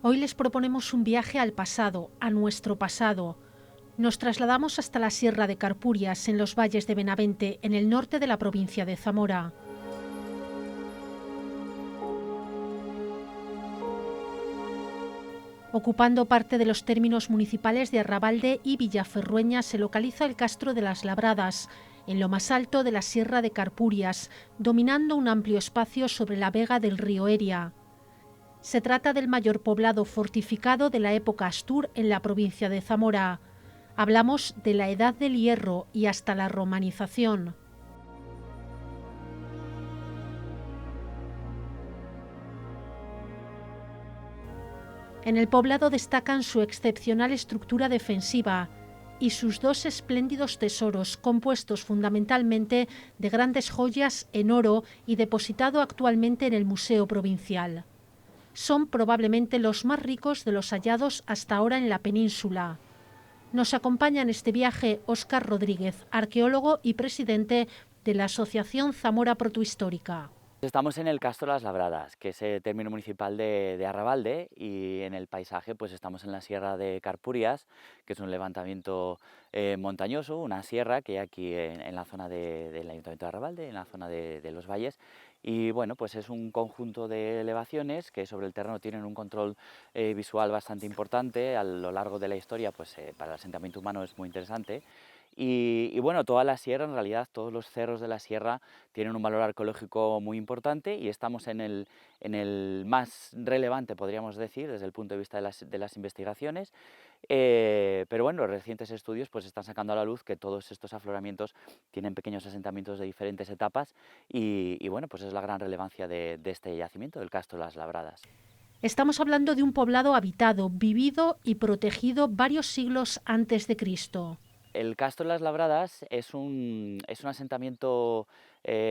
Hoy les proponemos un viaje al pasado, a nuestro pasado. Nos trasladamos hasta la Sierra de Carpurias, en los valles de Benavente, en el norte de la provincia de Zamora. Ocupando parte de los términos municipales de Arrabalde y Villaferrueña se localiza el Castro de las Labradas, en lo más alto de la Sierra de Carpurias, dominando un amplio espacio sobre la vega del río Eria. Se trata del mayor poblado fortificado de la época Astur en la provincia de Zamora. Hablamos de la Edad del Hierro y hasta la romanización. En el poblado destacan su excepcional estructura defensiva y sus dos espléndidos tesoros, compuestos fundamentalmente de grandes joyas en oro y depositado actualmente en el Museo Provincial. Son probablemente los más ricos de los hallados hasta ahora en la península. Nos acompaña en este viaje Óscar Rodríguez, arqueólogo y presidente de la Asociación Zamora Protohistórica. Estamos en el Castro Las Labradas, que es el término municipal de Arrabalde, y en el paisaje pues estamos en la Sierra de Carpurias, que es un levantamiento montañoso, una sierra que hay aquí en la zona del Ayuntamiento de Arrabalde, en la zona de los valles, y bueno, pues es un conjunto de elevaciones que sobre el terreno tienen un control visual bastante importante. A lo largo de la historia, pues para el asentamiento humano es muy interesante. Y bueno, toda la sierra, en realidad, todos los cerros de la sierra tienen un valor arqueológico muy importante y estamos en el más relevante, podríamos decir, desde el punto de vista de las investigaciones. Pero bueno, los recientes estudios pues están sacando a la luz que todos estos afloramientos tienen pequeños asentamientos de diferentes etapas y bueno, pues es la gran relevancia de este yacimiento, del Castro Las Labradas. Estamos hablando de un poblado habitado, vivido y protegido varios siglos antes de Cristo. El Castro de las Labradas es un asentamiento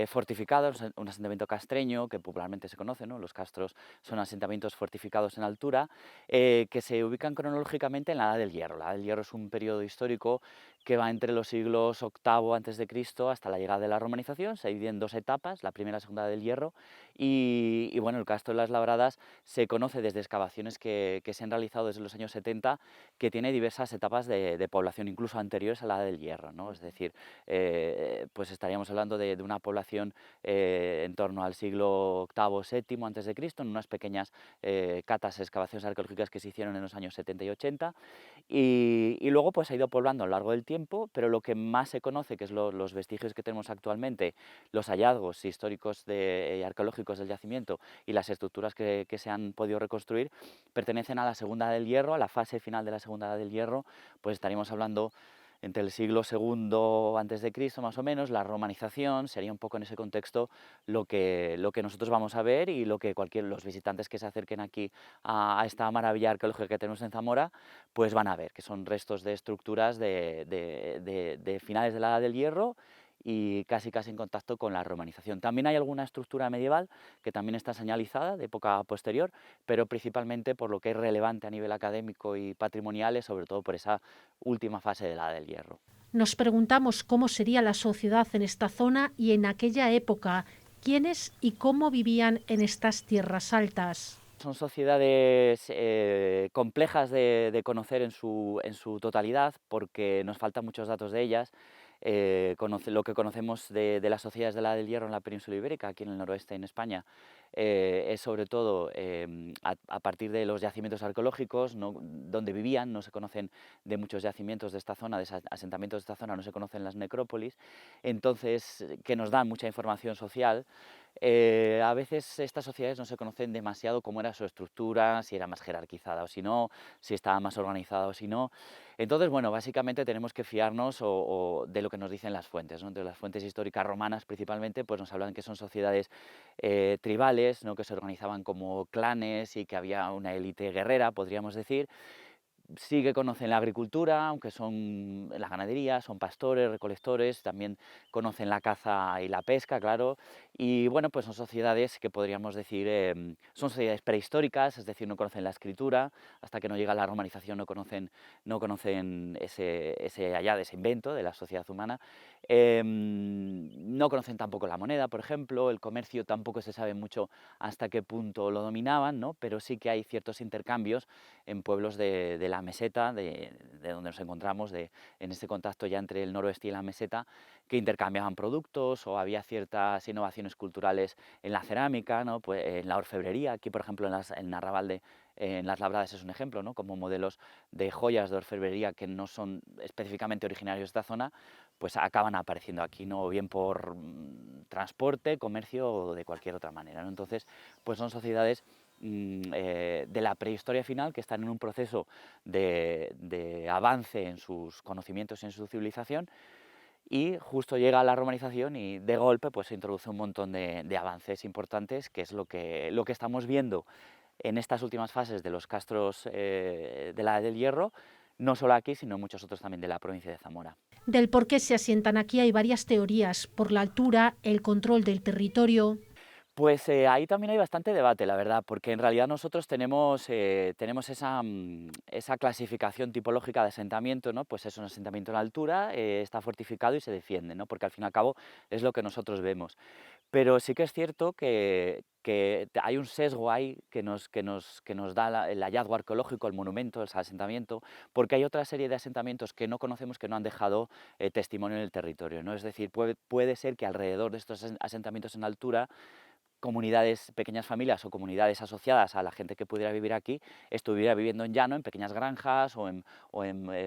fortificado, un asentamiento castreño que popularmente se conoce, ¿no? Los castros son asentamientos fortificados en altura que se ubican cronológicamente en la Edad del Hierro. La Edad del Hierro es un periodo histórico que va entre los siglos VIII antes de Cristo hasta la llegada de la romanización. Se divide en dos etapas, la primera y la segunda Edad del Hierro, y bueno, el Castro de las Labradas se conoce desde excavaciones que se han realizado desde los años 70, que tiene diversas etapas de población, incluso anteriores a la Edad del Hierro, ¿no? Es decir, pues estaríamos hablando de una población en torno al siglo VIII, VII antes de Cristo, en unas pequeñas catas, excavaciones arqueológicas que se hicieron en los años 70 y 80, y luego pues ha ido poblando a lo largo del tiempo, pero lo que más se conoce, que es los vestigios que tenemos actualmente, los hallazgos históricos arqueológicos del yacimiento y las estructuras que se han podido reconstruir, pertenecen a la Segunda Edad del Hierro, a la fase final de la Segunda Edad del Hierro. Pues estaríamos hablando entre el siglo II antes de Cristo, más o menos. La romanización sería un poco en ese contexto lo que nosotros vamos a ver, y lo que los visitantes que se acerquen aquí a esta maravilla arqueológica que tenemos en Zamora, pues van a ver, que son restos de estructuras de finales de la Edad del Hierro y casi en contacto con la romanización. También hay alguna estructura medieval que también está señalizada de época posterior, pero principalmente por lo que es relevante a nivel académico y patrimonial, sobre todo por esa última fase de la Edad del Hierro. Nos preguntamos cómo sería la sociedad en esta zona y en aquella época, quiénes y cómo vivían en estas tierras altas. Son sociedades complejas de conocer en su totalidad, porque nos faltan muchos datos de ellas. Lo que conocemos de las sociedades de la Edad del Hierro en la península ibérica, aquí en el noroeste, en España, es sobre todo a partir de los yacimientos arqueológicos, ¿no? Donde vivían. No se conocen de muchos yacimientos de esta zona, de asentamientos de esta zona, no se conocen las necrópolis, entonces, que nos dan mucha información social. A veces estas sociedades no se conocen demasiado cómo era su estructura, si era más jerarquizada o si no, si estaba más organizada o si no. Entonces, bueno, básicamente tenemos que fiarnos de lo que nos dicen las fuentes, ¿no? Entre las fuentes históricas romanas principalmente, pues nos hablan que son sociedades tribales, ¿no? Que se organizaban como clanes y que había una élite guerrera, podríamos decir. sí que conocen la agricultura, aunque son la ganadería, son pastores, recolectores, también conocen la caza y la pesca, claro, y bueno, pues son sociedades que podríamos decir, son sociedades prehistóricas, es decir, no conocen la escritura, hasta que no llega la romanización no conocen ese invento de la sociedad humana, no conocen tampoco la moneda, por ejemplo, el comercio tampoco se sabe mucho hasta qué punto lo dominaban, ¿no? Pero sí que hay ciertos intercambios en pueblos de la meseta, de donde nos encontramos, en este contacto ya entre el noroeste y la meseta, que intercambiaban productos o había ciertas innovaciones culturales en la cerámica, ¿no? Pues, en la orfebrería. Aquí, por ejemplo, en Arrabal en Las Labradas es un ejemplo, ¿no? Como modelos de joyas de orfebrería que no son específicamente originarios de esta zona, pues acaban apareciendo aquí, ¿no? Bien por transporte, comercio o de cualquier otra manera, ¿no? Entonces, pues son sociedades de la prehistoria final que están en un proceso de avance en sus conocimientos y en su civilización, y justo llega la romanización y de golpe pues se introduce un montón de avances importantes, que es lo que estamos viendo en estas últimas fases de los castros de la Edad del Hierro, no solo aquí, sino en muchos otros también de la provincia de Zamora. Del por qué se asientan aquí hay varias teorías, por la altura, el control del territorio. Pues ahí también hay bastante debate, la verdad, porque en realidad nosotros tenemos esa clasificación tipológica de asentamiento, ¿no? Pues es un asentamiento en altura, está fortificado y se defiende, ¿no? Porque al fin y al cabo es lo que nosotros vemos. Pero sí que es cierto que hay un sesgo ahí que nos da el hallazgo arqueológico, el monumento, el asentamiento, porque hay otra serie de asentamientos que no conocemos que no han dejado testimonio en el territorio, ¿no? Es decir, puede ser que alrededor de estos asentamientos en altura comunidades, pequeñas familias o comunidades asociadas a la gente que pudiera vivir aquí, estuviera viviendo en llano, en pequeñas granjas o en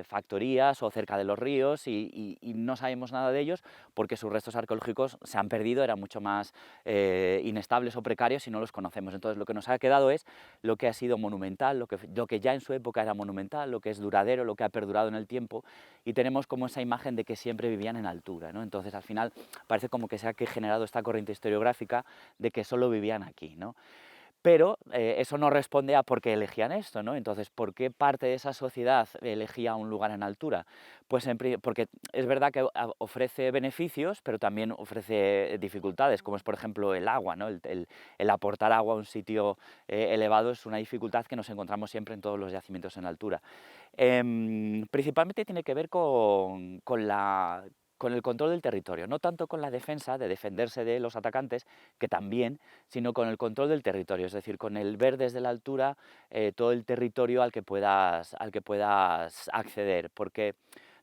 factorías o cerca de los ríos, y no sabemos nada de ellos porque sus restos arqueológicos se han perdido, eran mucho más inestables o precarios y no los conocemos. Entonces lo que nos ha quedado es lo que ha sido monumental, lo que ya en su época era monumental, lo que es duradero, lo que ha perdurado en el tiempo, y tenemos como esa imagen de que siempre vivían en altura, ¿no? Entonces al final parece como que se ha generado esta corriente historiográfica de que solo vivían aquí, ¿no? Pero eso no responde a por qué elegían esto, ¿no? Entonces, ¿por qué parte de esa sociedad elegía un lugar en altura? Pues porque es verdad que ofrece beneficios, pero también ofrece dificultades, como es, por ejemplo, el agua, ¿no? El aportar agua a un sitio elevado es una dificultad que nos encontramos siempre en todos los yacimientos en altura. Principalmente tiene que ver con el control del territorio, no tanto con la defensa, de defenderse de los atacantes, que también, sino con el control del territorio, es decir, con el ver desde la altura todo el territorio al que puedas acceder, porque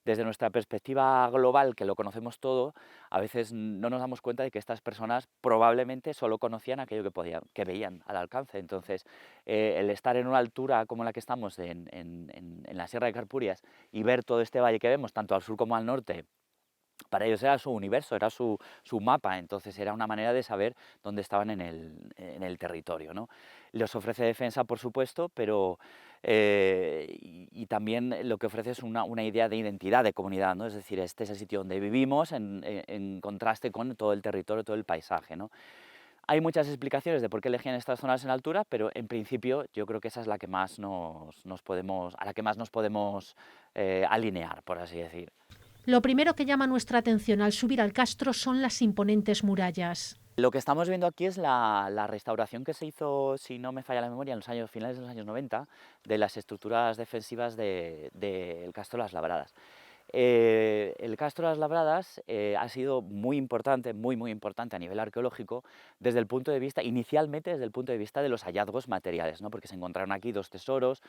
desde nuestra perspectiva global, que lo conocemos todo, a veces no nos damos cuenta de que estas personas probablemente solo conocían aquello que veían al alcance. Entonces, el estar en una altura como la que estamos en la Sierra de Carpurias y ver todo este valle que vemos, tanto al sur como al norte, para ellos era su universo, era su mapa, entonces era una manera de saber dónde estaban en el territorio, ¿no? Les ofrece defensa, por supuesto, pero y también lo que ofrece es una idea de identidad, de comunidad, ¿no? Es decir, este es el sitio donde vivimos en contraste con todo el territorio, todo el paisaje, ¿no? Hay muchas explicaciones de por qué elegían estas zonas en altura, pero en principio yo creo que esa es la que más a la que más nos podemos alinear, por así decir. Lo primero que llama nuestra atención al subir al castro son las imponentes murallas. Lo que estamos viendo aquí es la restauración que se hizo, si no me falla la memoria, en los finales de los años 90, de las estructuras defensivas del Castro Las Labradas. El Castro Las Labradas ha sido muy importante, muy muy importante a nivel arqueológico, inicialmente desde el punto de vista de los hallazgos materiales, ¿no? Porque se encontraron aquí dos tesoros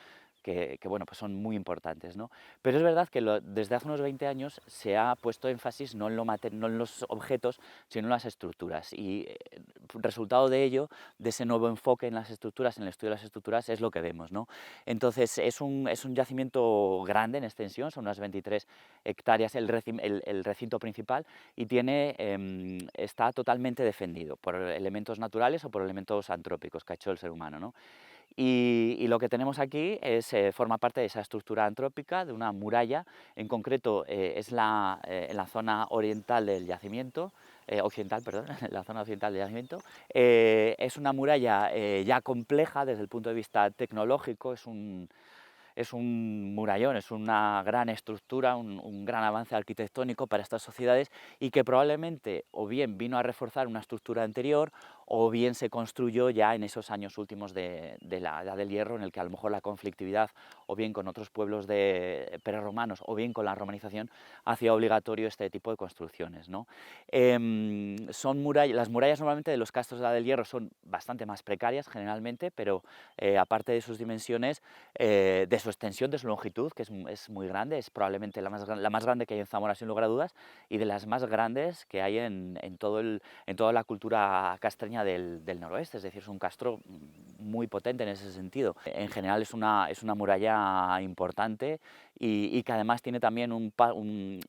que bueno, pues son muy importantes, ¿no? Pero es verdad que desde hace unos 20 años se ha puesto énfasis no en los objetos, sino en las estructuras, y resultado de ello, de ese nuevo enfoque en las estructuras, en el estudio de las estructuras, es lo que vemos, ¿no? Entonces es un yacimiento grande en extensión, son unas 23 hectáreas el recinto principal, y está totalmente defendido por elementos naturales o por elementos antrópicos que ha hecho el ser humano, ¿no? Y lo que tenemos aquí forma parte de esa estructura antrópica, de una muralla. En concreto es en la zona oriental del yacimiento, occidental, perdón, en la zona occidental del yacimiento. Es una muralla ya compleja desde el punto de vista tecnológico, es un murallón, es una gran estructura, un gran avance arquitectónico para estas sociedades y que probablemente o bien vino a reforzar una estructura anterior o bien se construyó ya en esos años últimos de la Edad del Hierro, en el que a lo mejor la conflictividad o bien con otros pueblos prerromanos o bien con la romanización hacía obligatorio este tipo de construcciones, ¿no? Las murallas normalmente de los castros de la Edad del Hierro son bastante más precarias generalmente, pero aparte de sus dimensiones, de su extensión, de su longitud, que es muy grande, es probablemente la más grande que hay en Zamora sin lugar a dudas, y de las más grandes que hay en toda la cultura castreña del noroeste, es decir, es un castro muy potente en ese sentido. En general es una muralla importante y que además tiene también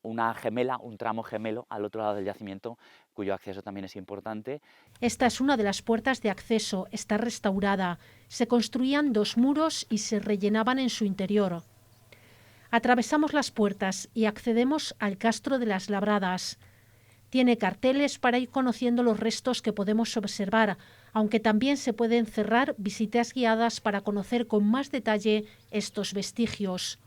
una gemela, un tramo gemelo al otro lado del yacimiento, cuyo acceso también es importante. Esta es una de las puertas de acceso, está restaurada. Se construían 2 muros y se rellenaban en su interior. Atravesamos las puertas y accedemos al Castro de las Labradas. Tiene carteles para ir conociendo los restos que podemos observar, aunque también se pueden cerrar visitas guiadas para conocer con más detalle estos vestigios.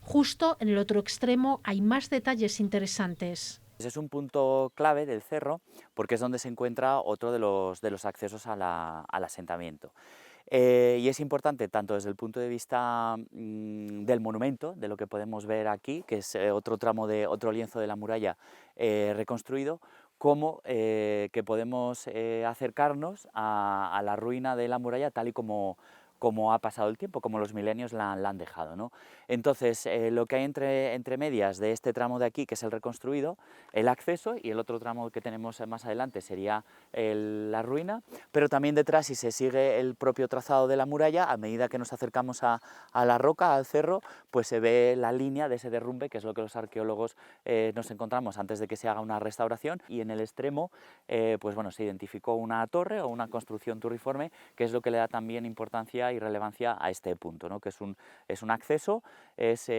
Justo en el otro extremo hay más detalles interesantes. Es un punto clave del cerro porque es donde se encuentra otro de los accesos al asentamiento. Y es importante tanto desde el punto de vista del monumento, de lo que podemos ver aquí, que es otro lienzo de la muralla reconstruido, como que podemos acercarnos a la ruina de la muralla tal y como ha pasado el tiempo, como los milenios la han dejado, ¿no? Entonces, lo que hay entre medias de este tramo de aquí, que es el reconstruido, el acceso, y el otro tramo que tenemos más adelante sería la ruina, pero también detrás, si se sigue el propio trazado de la muralla, a medida que nos acercamos a la roca, al cerro, pues se ve la línea de ese derrumbe, que es lo que los arqueólogos nos encontramos antes de que se haga una restauración, y en el extremo, pues bueno, se identificó una torre o una construcción turriforme, que es lo que le da también importancia y relevancia a este punto, ¿no? Que es un acceso, es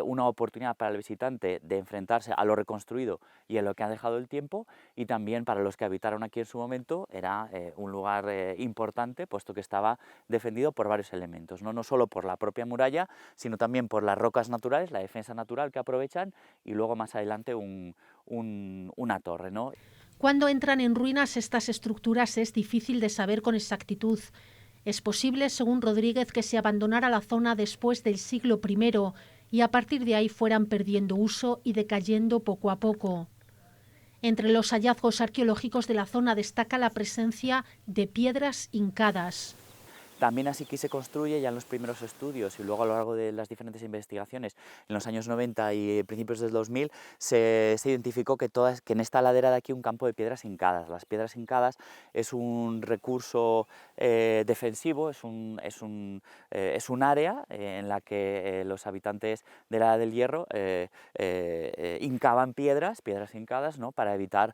una oportunidad para el visitante de enfrentarse a lo reconstruido y a lo que ha dejado el tiempo, y también para los que habitaron aquí en su momento era un lugar importante, puesto que estaba defendido por varios elementos, ¿no? No solo por la propia muralla, sino también por las rocas naturales, la defensa natural que aprovechan, y luego más adelante una torre, ¿no? Cuando entran en ruinas estas estructuras es difícil de saber con exactitud. Es posible, según Rodríguez, que se abandonara la zona después del siglo I y a partir de ahí fueran perdiendo uso y decayendo poco a poco. Entre los hallazgos arqueológicos de la zona destaca la presencia de piedras hincadas. También así que se construye ya en los primeros estudios y luego a lo largo de las diferentes investigaciones en los años 90 y principios del 2000 se identificó que en esta ladera de aquí un campo de piedras hincadas. Las piedras hincadas es un recurso defensivo, es un área en la que los habitantes de la Edad del Hierro hincaban piedras hincadas, ¿no? Para evitar,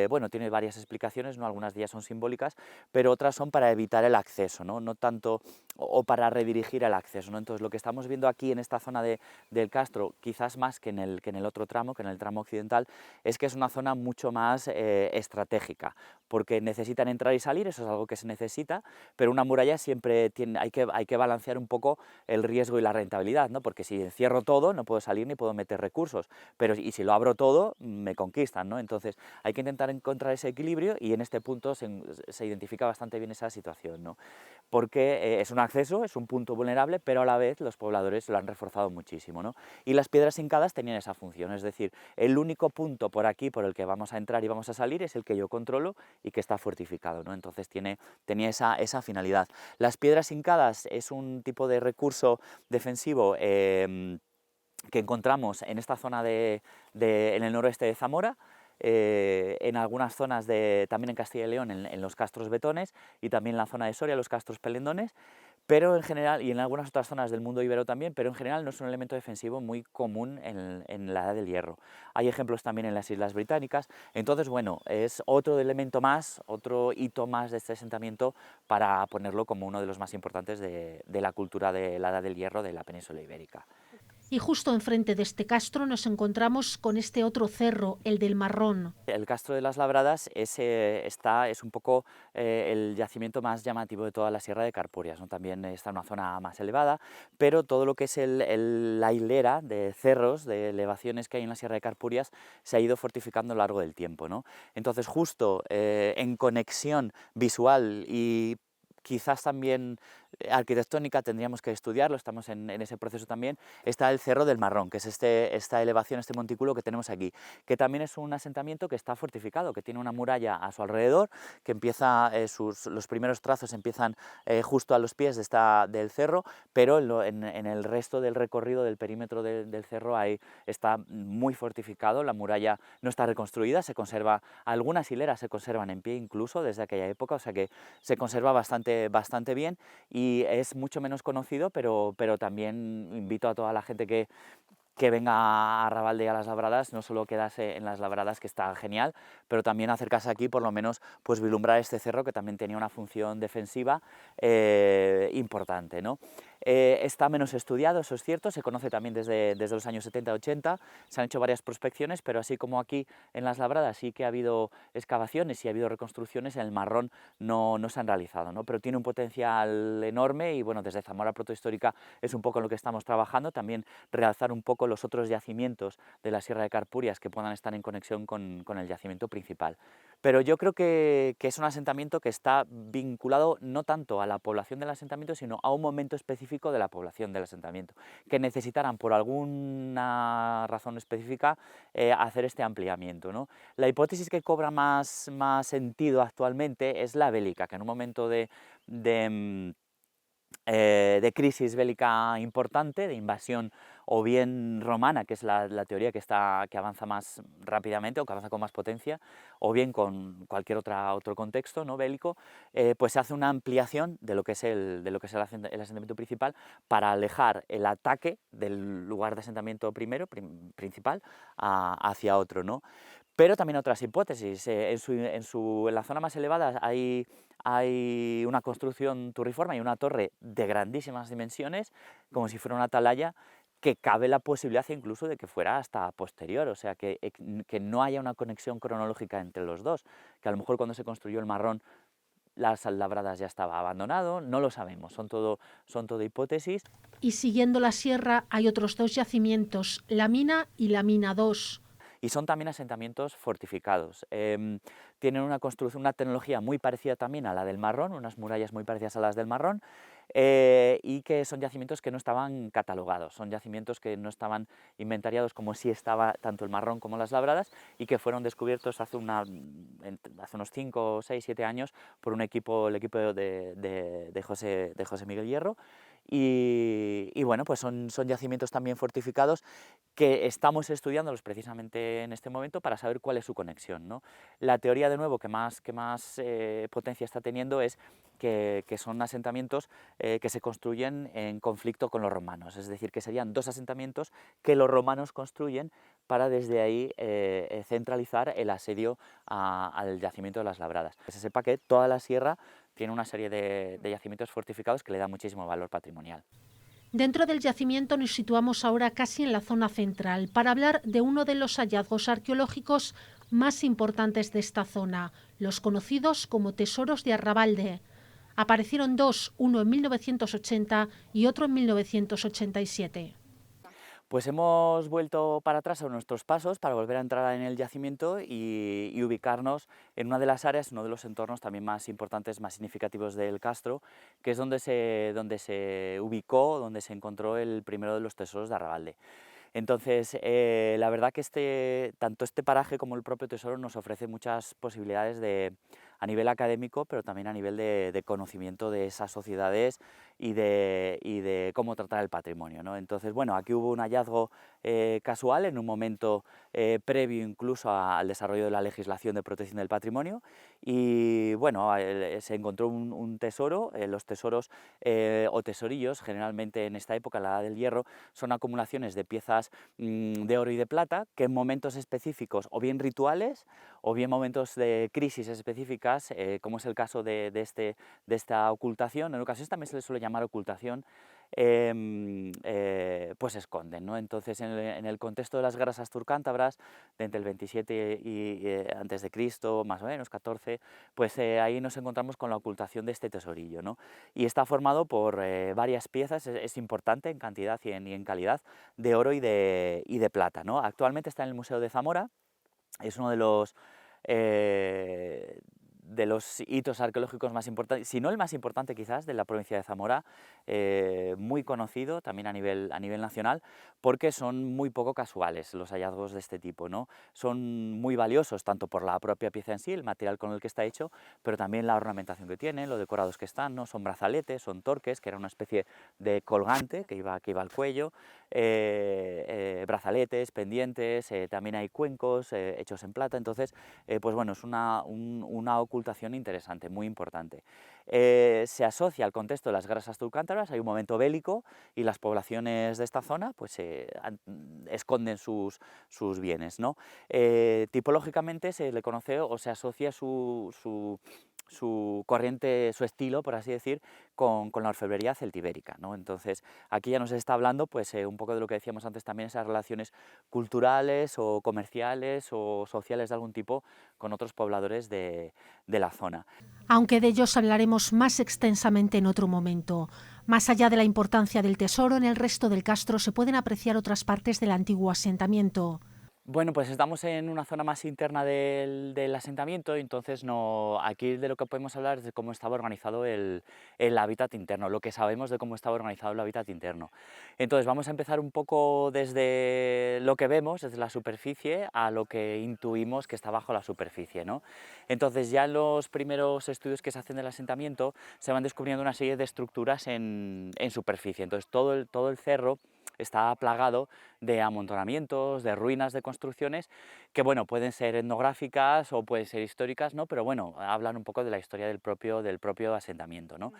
bueno, tiene varias explicaciones, ¿no? Algunas de ellas son simbólicas, pero otras son para evitar el acceso, ¿no? No tanto, o para redirigir el acceso, ¿no? Entonces lo que estamos viendo aquí en esta zona del Castro, quizás más que en el otro tramo, que en el tramo occidental, es que es una zona mucho más estratégica, porque necesitan entrar y salir, eso es algo que se necesita, pero una muralla siempre hay que balancear un poco el riesgo y la rentabilidad, ¿no? Porque si encierro todo no puedo salir ni puedo meter recursos, pero y si lo abro todo me conquistan, ¿no? Entonces hay que intentar encontrar ese equilibrio, y en este punto se identifica bastante bien esa situación, ¿no? Porque es un acceso, es un punto vulnerable, pero a la vez los pobladores lo han reforzado muchísimo, ¿no? Y las piedras hincadas tenían esa función, es decir, el único punto por aquí por el que vamos a entrar y vamos a salir es el que yo controlo y que está fortificado, ¿no? Entonces tenía esa finalidad. Las piedras hincadas es un tipo de recurso defensivo que encontramos en esta zona en el noroeste de Zamora, en algunas zonas también en Castilla y León, en los castros betones, y también en la zona de Soria, los castros pelendones, pero en general, y en algunas otras zonas del mundo ibero también, pero en general no es un elemento defensivo muy común en la Edad del Hierro. Hay ejemplos también en las Islas Británicas. Entonces, bueno, es otro elemento más, otro hito más de este asentamiento para ponerlo como uno de los más importantes de la cultura de la Edad del Hierro de la península ibérica. Y justo enfrente de este castro nos encontramos con este otro cerro, el del Marrón. El Castro de las Labradas es un poco el yacimiento más llamativo de toda la Sierra de Carpurias, ¿no? También está en una zona más elevada, pero todo lo que es la hilera de cerros, de elevaciones que hay en la Sierra de Carpurias, se ha ido fortificando a lo largo del tiempo, ¿no? Entonces, justo en conexión visual y quizás también arquitectónica, tendríamos que estudiarlo, estamos en ese proceso también, está el Cerro del Marrón, que es esta elevación, este montículo que tenemos aquí, que también es un asentamiento que está fortificado, que tiene una muralla a su alrededor, que empieza, los primeros trazos empiezan justo a los pies del cerro, pero en el resto del recorrido del perímetro del cerro ahí está muy fortificado, la muralla no está reconstruida, se conserva, algunas hileras se conservan en pie incluso desde aquella época, o sea que se conserva bastante bien y es mucho menos conocido, pero también invito a toda la gente que venga a Rabalde y a las Labradas, no solo quedarse en las Labradas, que está genial, pero también acercarse aquí, por lo menos, pues vislumbrar este cerro que también tenía una función defensiva importante, ¿no? Está menos estudiado, eso es cierto, se conoce también desde los años 70-80, se han hecho varias prospecciones, pero así como aquí en las Labradas sí que ha habido excavaciones y ha habido reconstrucciones, en el Marrón no se han realizado, ¿no? Pero tiene un potencial enorme y bueno, desde Zamora Protohistórica es un poco en lo que estamos trabajando, también realzar un poco los otros yacimientos de la Sierra de Carpurias que puedan estar en conexión con el yacimiento principal. Pero yo creo que es un asentamiento que está vinculado no tanto a la población del asentamiento, sino a un momento específico de la población del asentamiento, que necesitaran por alguna razón específica hacer este ampliamiento, ¿no? La hipótesis que cobra más sentido actualmente es la bélica, que en un momento de crisis bélica importante, de invasión o bien romana, que es la teoría que avanza más rápidamente o que avanza con más potencia, o bien con cualquier otro contexto, ¿no?, bélico, pues se hace una ampliación de lo que es el asentamiento principal para alejar el ataque del lugar de asentamiento principal hacia otro, ¿no? Pero también otras hipótesis. En la zona más elevada hay una construcción turriforme, hay una torre de grandísimas dimensiones, como si fuera una atalaya, que cabe la posibilidad incluso de que fuera hasta posterior, o sea, que no haya una conexión cronológica entre los dos, que a lo mejor cuando se construyó el Marrón las Labradas ya estaba abandonado, no lo sabemos, son todo hipótesis. Y siguiendo la sierra hay otros dos yacimientos, la Mina y la Mina 2. Y son también asentamientos fortificados. Tienen una construcción, una tecnología muy parecida también a la del Marrón, unas murallas muy parecidas a las del Marrón, y que son yacimientos que no estaban catalogados, son yacimientos que no estaban inventariados como sí estaba tanto el Marrón como las Labradas, y que fueron descubiertos hace unos 5, 6, 7 años por el equipo de José Miguel Hierro. Y bueno, pues son yacimientos también fortificados que estamos estudiándolos precisamente en este momento para saber cuál es su conexión, ¿no? La teoría, de nuevo, que más potencia está teniendo es que son asentamientos que se construyen en conflicto con los romanos, es decir, que serían dos asentamientos que los romanos construyen para desde ahí centralizar el asedio al yacimiento de las Labradas. Que se sepa que toda la sierra tiene una serie de yacimientos fortificados que le da muchísimo valor patrimonial. Dentro del yacimiento nos situamos ahora casi en la zona central para hablar de uno de los hallazgos arqueológicos más importantes de esta zona, los conocidos como tesoros de Arrabalde. Aparecieron dos, uno en 1980 y otro en 1987. Pues hemos vuelto para atrás a nuestros pasos para volver a entrar en el yacimiento y ubicarnos en una de las áreas, uno de los entornos también más importantes, más significativos del Castro, que es donde se ubicó, donde se encontró el primero de los tesoros de Arrabalde. Entonces, la verdad que tanto este paraje como el propio tesoro nos ofrece muchas posibilidades a nivel académico, pero también a nivel de conocimiento de esas sociedades y de cómo tratar el patrimonio, ¿no? Entonces, bueno, aquí hubo un hallazgo casual en un momento previo incluso al desarrollo de la legislación de protección del patrimonio y, bueno, se encontró un tesoro. Los tesoros o tesorillos, generalmente en esta época, la Edad del Hierro, son acumulaciones de piezas de oro y de plata que en momentos específicos, o bien rituales, o bien momentos de crisis específicas, como es el caso de esta ocultación, en ocasiones también se le suele llamar ocultación, pues se esconden, ¿no? Entonces, en el contexto de las guerras asturcántabras, de entre el 27 antes de Cristo, más o menos, 14, pues ahí nos encontramos con la ocultación de este tesorillo, ¿no? Y está formado por varias piezas, es importante en cantidad y en calidad, de oro y de plata, ¿no? Actualmente está en el Museo de Zamora, es uno de los hitos arqueológicos más importantes, si no el más importante quizás, de la provincia de Zamora, muy conocido también a nivel nacional, porque son muy poco casuales los hallazgos de este tipo, ¿no? Son muy valiosos tanto por la propia pieza en sí, el material con el que está hecho, pero también la ornamentación que tiene, lo decorados que están, ¿no? Son brazaletes, son torques, que era una especie de colgante que iba al cuello, brazaletes, pendientes, también hay cuencos hechos en plata, entonces, pues bueno, es una ocultación interesante, muy importante. Se asocia al contexto de las guerras asturcántabras, hay un momento bélico y las poblaciones de esta zona pues, esconden sus bienes, ¿no? Tipológicamente se le conoce o se asocia su corriente, su estilo, por así decir, con la orfebrería celtibérica, ¿no? Entonces, aquí ya nos está hablando pues, un poco de lo que decíamos antes también, esas relaciones culturales o comerciales o sociales de algún tipo con otros pobladores de la zona. Aunque de ellos hablaremos más extensamente en otro momento. Más allá de la importancia del tesoro, en el resto del castro se pueden apreciar otras partes del antiguo asentamiento. Bueno, pues estamos en una zona más interna del asentamiento, y entonces aquí de lo que podemos hablar es de cómo estaba organizado el hábitat interno, lo que sabemos de cómo estaba organizado el hábitat interno. Entonces vamos a empezar un poco desde lo que vemos, desde la superficie, a lo que intuimos que está bajo la superficie, ¿no? Entonces ya en los primeros estudios que se hacen del asentamiento se van descubriendo una serie de estructuras en superficie, entonces todo el cerro está plagado de amontonamientos, de ruinas de construcciones que, bueno, pueden ser etnográficas o pueden ser históricas, ¿no? Pero bueno, hablan un poco de la historia del propio asentamiento, ¿no?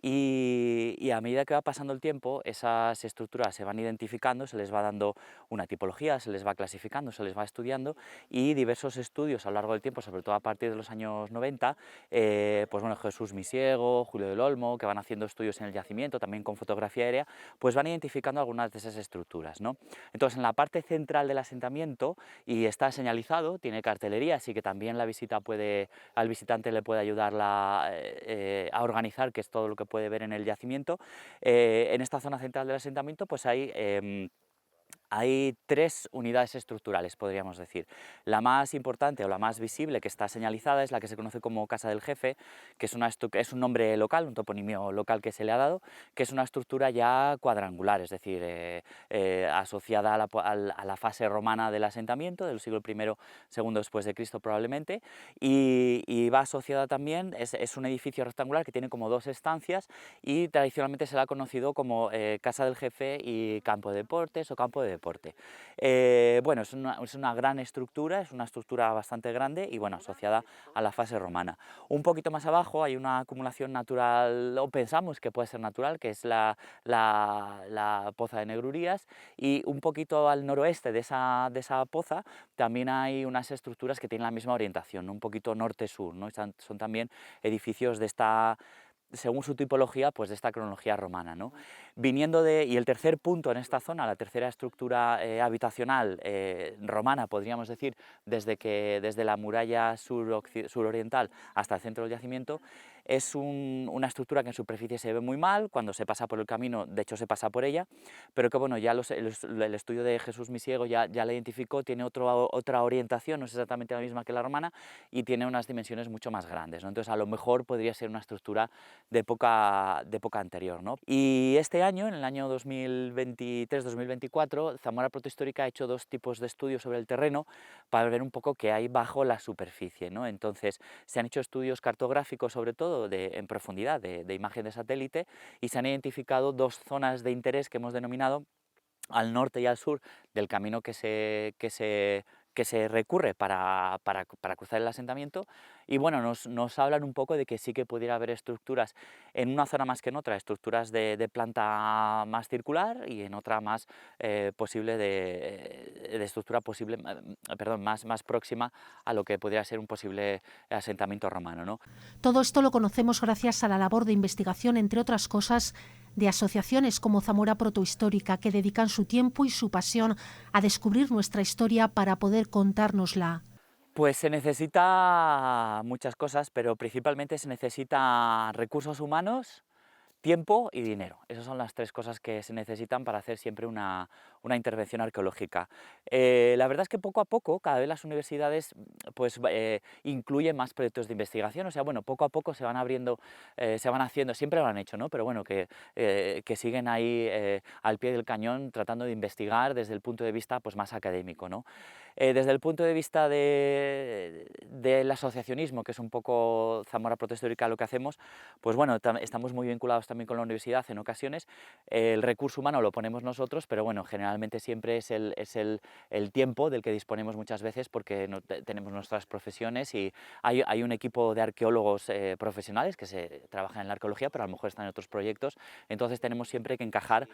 Y a medida que va pasando el tiempo, esas estructuras se van identificando, se les va dando una tipología, se les va clasificando, se les va estudiando, y diversos estudios a lo largo del tiempo, sobre todo a partir de los años 90, pues bueno, Jesús Misiego, Julio del Olmo, que van haciendo estudios en el yacimiento, también con fotografía aérea, pues van identificando algunas de esas estructuras, ¿no? Entonces, en la parte central del asentamiento, y está señalizado, tiene cartelería, así que también al visitante le puede ayudar a organizar, que es todo lo que puede ver en el yacimiento. En esta zona central del asentamiento pues hay tres unidades estructurales, podríamos decir. La más importante o la más visible, que está señalizada, es la que se conoce como Casa del Jefe, que es un nombre local, un toponimio local que se le ha dado, que es una estructura ya cuadrangular, es decir, asociada a la fase romana del asentamiento, del siglo I, segundo después de Cristo probablemente, y va asociada también, es un edificio rectangular que tiene como dos estancias, y tradicionalmente se la ha conocido como Casa del Jefe y Campo de Deportes o Campo de Deporte. Bueno, es una gran estructura, es una estructura bastante grande y, bueno, asociada a la fase romana. Un poquito más abajo hay una acumulación natural, o pensamos que puede ser natural, que es la poza de Negrurías, y un poquito al noroeste de esa poza también hay unas estructuras que tienen la misma orientación, ¿no? Un poquito norte-sur, ¿no? Son también edificios de esta, según su tipología, pues de esta cronología romana, ¿no? Y el tercer punto en esta zona, la tercera estructura habitacional romana, podríamos decir, desde la muralla suroriental hasta el centro del yacimiento, es una estructura que en superficie se ve muy mal, cuando se pasa por el camino, de hecho se pasa por ella, pero que, bueno, ya el estudio de Jesús Misiego ya la identificó, tiene otra orientación, no es exactamente la misma que la romana, y tiene unas dimensiones mucho más grandes, ¿no? Entonces, a lo mejor podría ser una estructura de época anterior, ¿no? Y este año, en el año 2023-2024, Zamora Protohistórica ha hecho dos tipos de estudios sobre el terreno para ver un poco qué hay bajo la superficie, ¿no? Entonces, se han hecho estudios cartográficos, sobre todo en profundidad, de imagen de satélite, y se han identificado dos zonas de interés que hemos denominado al norte y al sur del camino que se recurre para cruzar el asentamiento, y, bueno, nos hablan un poco de que sí que pudiera haber estructuras en una zona más que en otra, estructuras de planta más circular, y en otra más posible de estructura posible, perdón, más próxima a lo que podría ser un posible asentamiento romano, ¿no? Todo esto lo conocemos gracias a la labor de investigación, entre otras cosas, de asociaciones como Zamora Protohistórica, que dedican su tiempo y su pasión a descubrir nuestra historia para poder contárnosla? Pues se necesita muchas cosas, pero principalmente se necesita recursos humanos, tiempo y dinero. Esas son las tres cosas que se necesitan para hacer siempre una intervención arqueológica. La verdad es que poco a poco, cada vez las universidades pues, incluyen más proyectos de investigación, o sea, bueno, poco a poco se van abriendo, se van haciendo, siempre lo han hecho, ¿no? Pero bueno, que siguen ahí al pie del cañón tratando de investigar desde el punto de vista pues, más académico, ¿no? Desde el punto de vista del asociacionismo, que es un poco Zamora Protohistórica lo que hacemos, pues bueno, estamos muy vinculados también con la universidad en ocasiones. El recurso humano lo ponemos nosotros, pero bueno, generalmente siempre es el tiempo del que disponemos muchas veces porque tenemos nuestras profesiones y hay un equipo de arqueólogos profesionales que se trabajan en la arqueología, pero a lo mejor están en otros proyectos, entonces tenemos siempre que encajar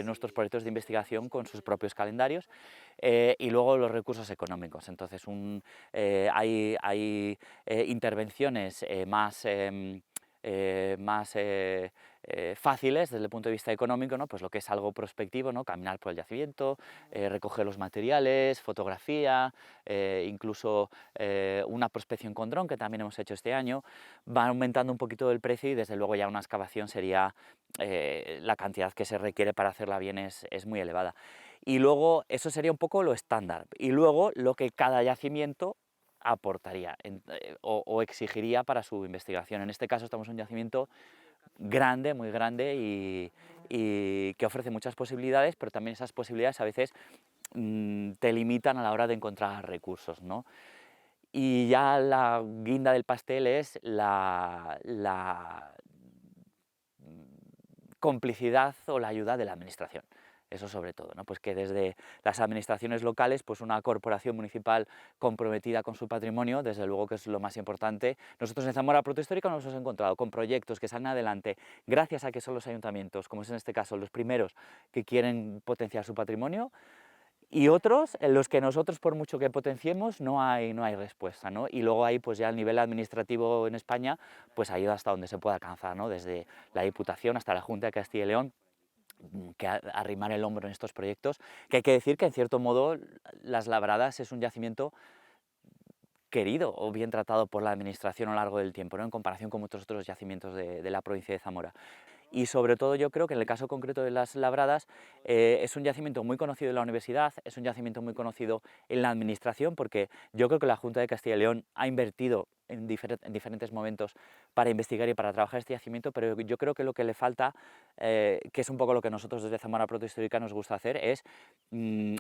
nuestros proyectos de investigación con sus propios calendarios y luego los recursos económicos. Entonces hay intervenciones más fáciles desde el punto de vista económico, ¿no? Pues lo que es algo prospectivo, ¿no? Caminar por el yacimiento, recoger los materiales, fotografía, incluso una prospección con dron que también hemos hecho este año, va aumentando un poquito el precio y desde luego ya una excavación sería, la cantidad que se requiere para hacerla bien es muy elevada. Y luego eso sería un poco lo estándar y luego lo que cada yacimiento aportaría o exigiría para su investigación. En este caso estamos en un yacimiento grande, muy grande y que ofrece muchas posibilidades, pero también esas posibilidades a veces te limitan a la hora de encontrar recursos, ¿no? Y ya la guinda del pastel es la complicidad o la ayuda de la administración. Eso sobre todo, ¿no? Pues que desde las administraciones locales, pues una corporación municipal comprometida con su patrimonio, desde luego que es lo más importante. Nosotros en Zamora Protohistórica nos hemos encontrado con proyectos que salen adelante gracias a que son los ayuntamientos, como es en este caso, los primeros que quieren potenciar su patrimonio, y otros en los que nosotros, por mucho que potenciemos, no hay respuesta, ¿no? Y luego hay pues ya el nivel administrativo en España, pues ayuda hasta donde se pueda alcanzar, ¿no? Desde la Diputación hasta la Junta de Castilla y León, que arrimar el hombro en estos proyectos, que hay que decir que en cierto modo Las Labradas es un yacimiento querido o bien tratado por la administración a lo largo del tiempo, ¿no? En comparación con muchos otros yacimientos de la provincia de Zamora. Y sobre todo yo creo que en el caso concreto de Las Labradas es un yacimiento muy conocido en la universidad, es un yacimiento muy conocido en la administración, porque yo creo que la Junta de Castilla y León ha invertido en diferentes momentos para investigar y para trabajar este yacimiento, pero yo creo que lo que le falta, que es un poco lo que nosotros desde Zamora Protohistórica nos gusta hacer, es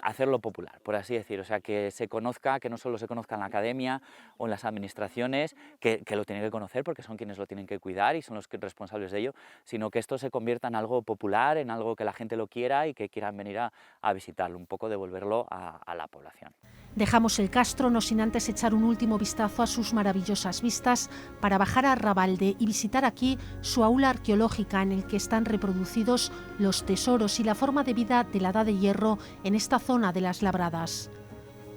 hacerlo popular, por así decir, o sea, que se conozca, que no solo se conozca en la academia o en las administraciones, que lo tienen que conocer porque son quienes lo tienen que cuidar y son los responsables de ello, sino que esto se convierta en algo popular, en algo que la gente lo quiera y que quieran venir a visitarlo, un poco devolverlo a la población. Dejamos el castro, no sin antes echar un último vistazo a sus maravillosas vistas, para bajar a Rabalde y visitar aquí su aula arqueológica, en el que están reproducidos los tesoros y la forma de vida de la Edad de Hierro en esta zona de Las Labradas.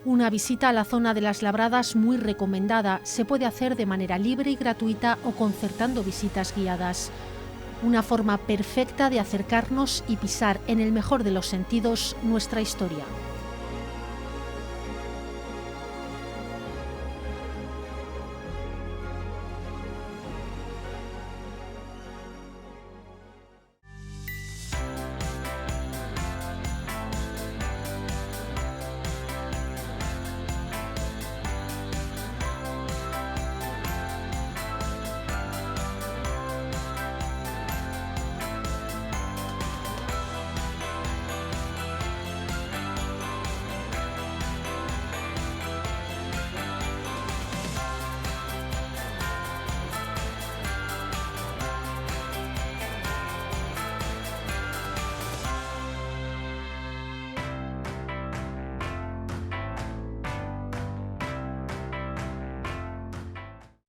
Una visita a la zona de Las Labradas muy recomendada, se puede hacer de manera libre y gratuita o concertando visitas guiadas. Una forma perfecta de acercarnos y pisar, en el mejor de los sentidos, nuestra historia.